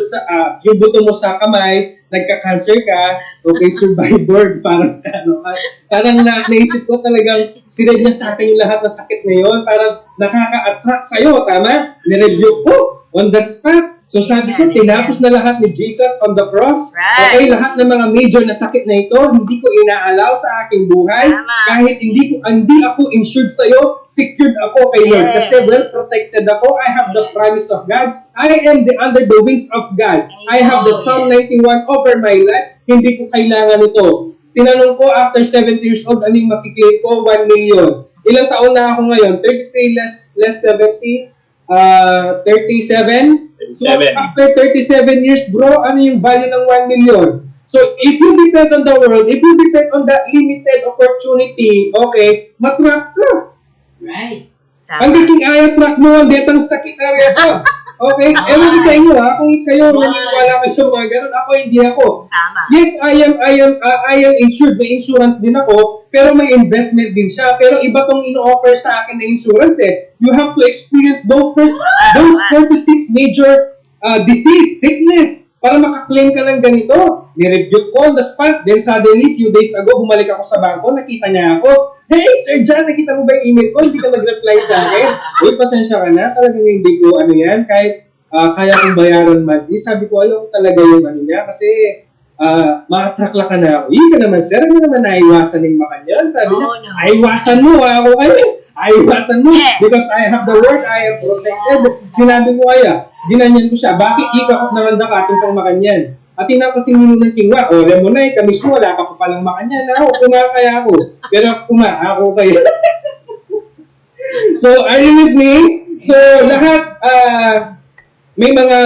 mo sa kamay, nagka-cancer ka, okay, survivor, parang naisip ko talagang sinad niya sa akin yung lahat ng sakit na yun, parang nakaka-attract sa'yo, tama? Nireview ko on the spot. So sabi ko, tinapos na lahat ni Jesus on the cross. Right. Okay, lahat ng mga major na sakit na ito, hindi ko inaalaw sa aking buhay. Kahit hindi ako insured sa'yo, secured ako kay Lord. Kasi well protected ako. I have the promise of God. I am under the wings of God. I have the Psalm 91 over my life. Hindi ko kailangan ito. Tinanong ko, after 70 years old, anong makiklaim ko? 1 million. Ilang taon na ako ngayon? 33 less 70? 37? So, after 37 years, bro, ano yung value ng 1 million? So, if you depend on the world, if you depend on the limited opportunity, okay, matrap ka. Right. Ang naging ayaw-track mo, ang detang sakit na rin ito. Okay? Ewan ko sa inyo, ha? Kung kayo naniniwala kayo sa mga ganun, ako hindi ako. Tama. Yes, I am insured. May insurance din ako, pero may investment din siya. Pero iba tong ino-offer sa akin na insurance eh. You have to experience those 46 major disease, sickness, para makaklaim ka ng ganito. Ni-review ko on the spot. Then suddenly, few days ago, bumalik ako sa bangko, nakita niya ako. Hey, Sir John, nakita mo ba yung email ko? Hindi ka nag-reply sa akin. Uy, pasensya ka na. Talagang hindi ko yan. Kahit kaya kong bayaran monthly. Sabi ko, ayaw ko talaga yung niya. Kasi makatrakla ka na ako. Hindi ka naman, sir. Hindi naman naiwasan yung makanyan. Sabi niya, aiwasan mo. Ako kayo. Aiwasan mo. Yeah. Because I have the word. I am protected. Sinabi ko kaya. Ginanyan ko siya. Bakit ikakot naman da ka ating pang makanyan? At tinapasing nyo ng kingwa, o Remonay, kami mo, wala ka pa palang makanyan. Ako, kumakaya ako. Pero ako kaya. So, are you with me? So, lahat, may mga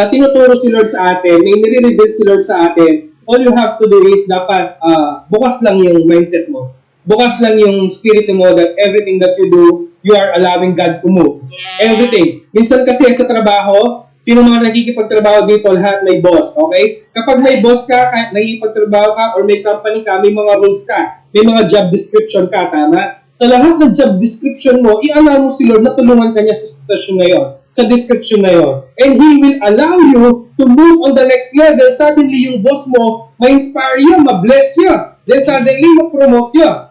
tinuturo si Lord sa atin, may nire-reveal si Lord sa atin. All you have to do is dapat bukas lang yung mindset mo. Bukas lang yung spirit mo that everything that you do, you are allowing God to move. Yes. Everything. Minsan kasi sa trabaho, sino mga nakikipagtrabaho dito, lahat may boss, okay? Kapag may boss ka, kahit nakikipagtrabaho ka, or may company ka, may mga rules ka, may mga job description ka, tama? Sa lahat ng job description mo, i-allow mo si Lord na tulungan ka niya sa sitwasyon na yun, sa description na yun. And He will allow you to move on the next level. Suddenly, yung boss mo, ma-inspire you, ma-bless you. Then suddenly, ma-promote you.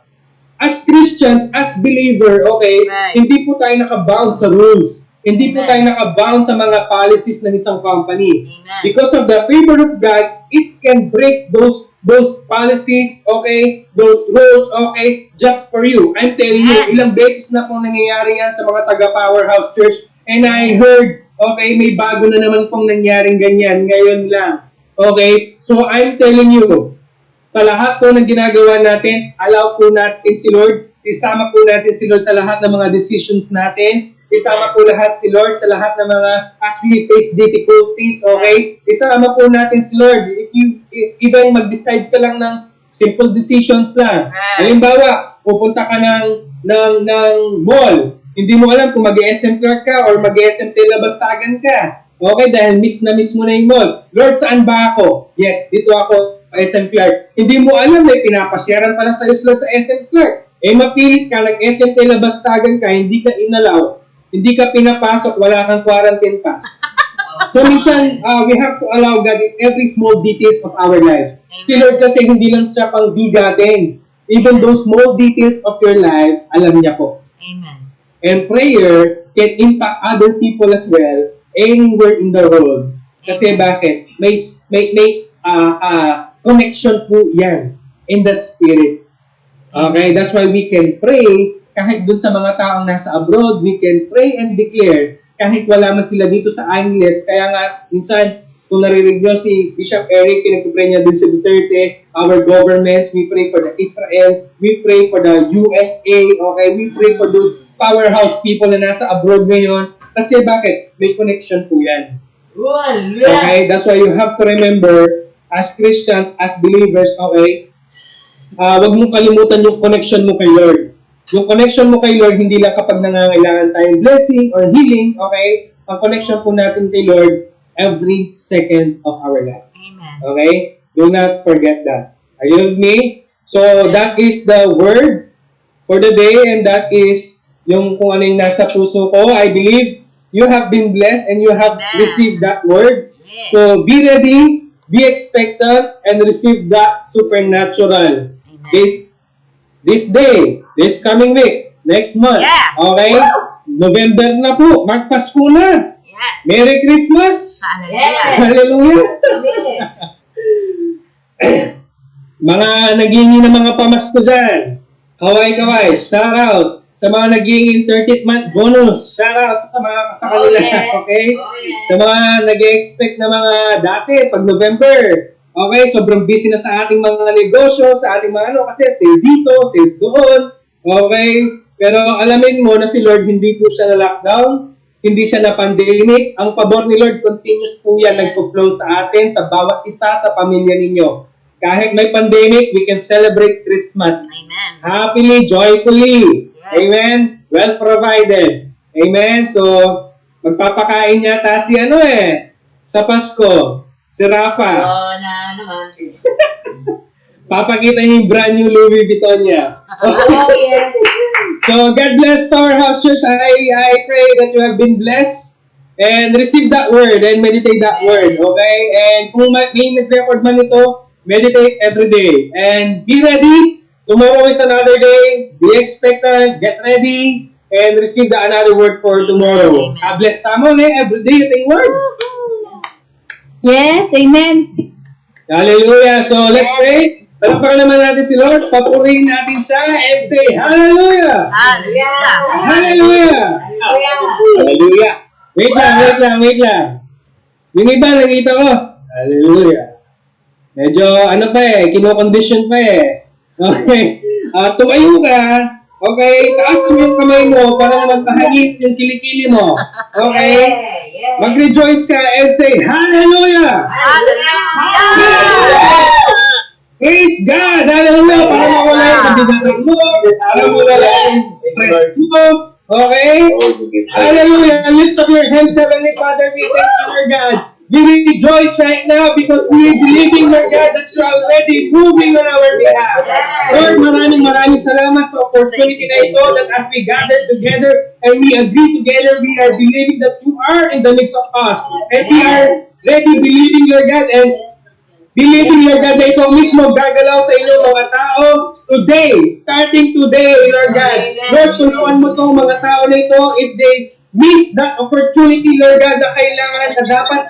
As Christians, as believer, okay, Right. hindi po tayo nakabound sa rules. Hindi po Amen. tayo nakabound sa mga policies ng isang company. Amen. Because of the favor of God, it can break those policies, okay, those rules, okay, just for you. I'm telling you, Amen. ilang beses na po nangyayari yan sa mga taga-Powerhouse Church, and I heard Okay, may bago na naman pong nangyaring ganyan ngayon lang. Okay, so I'm telling you, sa lahat po ng ginagawa natin, allow po natin si Lord, isama po natin si Lord sa lahat ng mga decisions natin, isama po lahat si Lord sa lahat ng mga as we face difficulties, okay? Isama po natin si Lord. If you even mag-decide ka lang ng simple decisions lang. Halimbawa, pupunta ka ng mall. Hindi mo alam kung mag-SM Clark ka or mag-SM Labastagan ka. Okay, dahil miss na miss mo na yung mall. Lord, saan ba ako? Yes, dito ako sa SM Clark. Hindi mo alam, may pinapasyaran pala sa Lord sa SM Clark. Mapilit ka, nag-SM Labastagan ka, hindi ka inalaw. Hindi ka pinapasok, wala kang quarantine pass. So minsan, we have to allow God in every small details of our lives. Si Lord kasi hindi lang siya pang bigatin. Even those small details of your life, alam niya po. Amen. And prayer can impact other people as well, anywhere in the world. Kasi bakit? May connection po yan in the spirit. Okay, that's why we can pray kahit dun sa mga taong nasa abroad, we can pray and declare kahit wala man sila dito sa Angeles. Kaya nga, minsan, kung naririnig nyo si Bishop Eric, pinag-pray niya dun sa Duterte, our governments, we pray for the Israel, we pray for the USA, okay? We pray for those powerhouse people na nasa abroad ngayon. Kasi bakit? May connection po yan. Okay? That's why you have to remember, as Christians, as believers, okay? Wag mong kalimutan yung connection mo kay Lord. Yung connection mo kay Lord, hindi lang kapag nangangailangan tayong blessing or healing, okay? Ang connection po natin kay Lord, every second of our life. Amen. Okay? Do not forget that. Are you with me? So, that is the word for the day, and that is yung kung ano yung nasa puso ko. I believe you have been blessed and you have received that word. Yes. So, be ready, be expectant, and receive that supernatural. Amen. This day, this coming week, next month. Yeah. Okay? November na po. Magpasko na. Yes. Merry Christmas. Hallelujah. Hallelujah. Mga naghingi ng mga pamasko dyan. Kaway-kaway. Shout out. Sa mga naghingi 30th month bonus. Shout out sa kanila. Okay? Sa mga nag-expect na mga dati, pag November. Okay, sobrang busy na sa ating mga negosyo, sa ating mga kasi save dito, save doon. Okay, pero alamin mo na si Lord hindi po siya na lockdown, hindi siya na pandemic. Ang pabor ni Lord continuous po yan nagpo-flow sa atin, sa bawat isa sa pamilya ninyo. Kahit may pandemic, we can celebrate Christmas. Amen. Happily, joyfully. Yes. Amen. Well provided. Amen. So, magpapakain yata si sa Pasko. Si Rafa. Na naman. Papakita niya yung brand new Louis Vuitton niya. Yes. So, God bless Powerhouse Church. I pray that you have been blessed and receive that word and meditate that word. Okay? And kung may nag-record man ito, meditate every day. And be ready. Tomorrow is another day. Be expectant. Get ready. And receive another word for tomorrow. Amen. Bless tamo every day yung word. Yes, amen. Hallelujah. So, let's pray. Palakpakan naman natin si Lord. Papurihin natin siya and say, Hallelujah! Hallelujah. Hallelujah! Hallelujah! Wait lang. Yung iba, nakita ko. Hallelujah. Medyo, kino-condition pa Okay. Tumayo ka. Okay, taas mo yung kamay mo para naman pahagit yung kilikili mo. Okay? Mag-rejoice ka and say, Hallelujah! Hallelujah. Praise God! Hallelujah! Para mawala yung kabigatan mo, para mawala yung stress mo. Okay? Hallelujah! Lift up your hands, Heavenly Father. We thank you, Lord God. We rejoice right now because we are believing, Lord God, that you are already moving on our behalf. Lord, maraming salamat sa opportunity na ito that as we gather together and we agree together, we are believing that you are in the midst of us. And we are ready believing, Lord God, and believing, Lord God, na ito mismo gagalaw sa inyong mga tao today, starting today, Lord God. Lord, tulungan mo itong mga tao na ito if they miss that opportunity, Lord God, na kailangan na dapat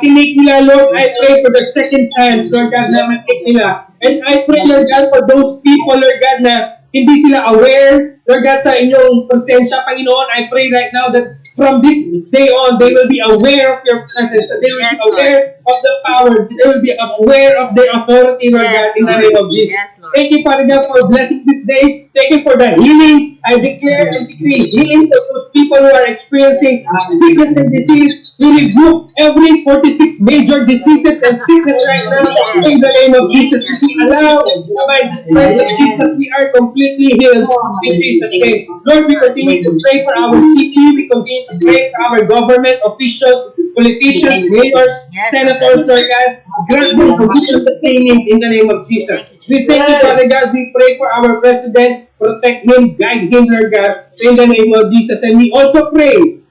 tinake nila, Lord. I pray for the second time, Lord God, na matake nila. And I pray, Lord God, for those people, Lord God, na hindi sila aware, Lord God, sa inyong presensya, Panginoon. I pray right now that from this day on, they will be aware of your presence. They will be Yes, aware of the power. They will be aware of their authority, Lord Yes, God, in the Lord. name of Jesus. Yes, Lord. Thank you, Father God, for blessing this day. Thank you for the healing. I declare and decree healing for those people who are experiencing sickness and disease. We rebuke every 46 major diseases and sickness right now in the name of Jesus. We allow by the strength of Jesus, we are completely healed in Jesus' name. Lord, we continue to pray for our city. We continue to pray for our government officials, politicians, mayors, Yes, senators, Lord God. Grant them provision sustaining in the name of Jesus. We thank you, Father God. We pray for our president. Protect him, guide him, Lord God, in the name of Jesus. And we also pray,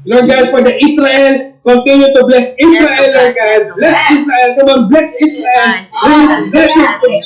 Lord God, for the Israel. Continue to bless Israel, Yes, Lord yes, God. Bless Israel. Come on, bless Israel. Bless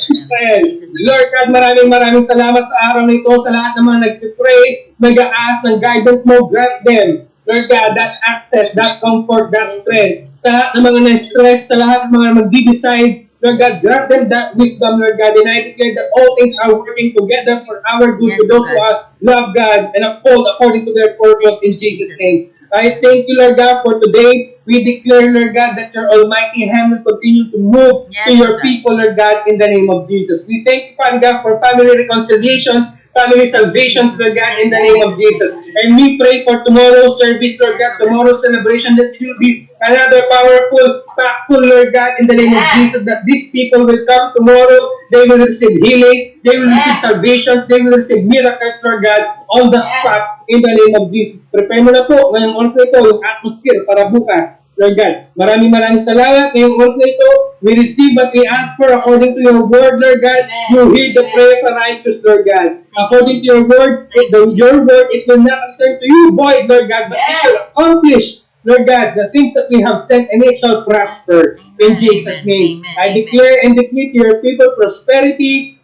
Israel. Lord God, maraming salamat sa araw na ito sa lahat ng mga nag-pray, nag-aas ng guidance mo. Grant them, Lord God, that access, that comfort, that strength. Sa lahat ng mga na-stress, sa lahat ng mga mag-decide, Lord God, grant them that wisdom, Lord God. And I declare that all things are working together for our good, Yes, to those God. who love God and uphold according to their purpose in Jesus' name. I thank you, Lord God, for today. We declare, Lord God, that your almighty hand will continue to move Yes, to your God. people, Lord God, in the name of Jesus. We thank you, Father God, for family reconciliations, family salvations, Lord God, in the name of Jesus. And we pray for tomorrow's service, Lord God, tomorrow's celebration, that it will be another powerful, impactful, Lord God, in the name of Jesus, that these people will come tomorrow, they will receive healing, they will receive salvations, they will receive miracles, Lord God, on the spot, in the name of Jesus. Prepare mo na po, ngayong oras na ito, yung atmosphere para bukas, Lord God. Maraming salamat. Ngayong oras na ito, we receive what we ask for according to your word, Lord God. You hear the prayer of the righteous, Lord God. According to your word, your word, it will not return to you void, Lord God, but it shall accomplish, Lord God, the things that we have sent, and it shall prosper in Jesus' name. I declare and decree to your people prosperity,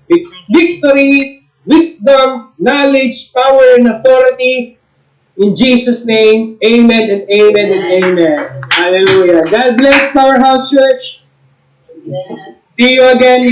victory, wisdom, knowledge, power, and authority. In Jesus' name, amen and amen and amen. Hallelujah. God bless Powerhouse Church. See you again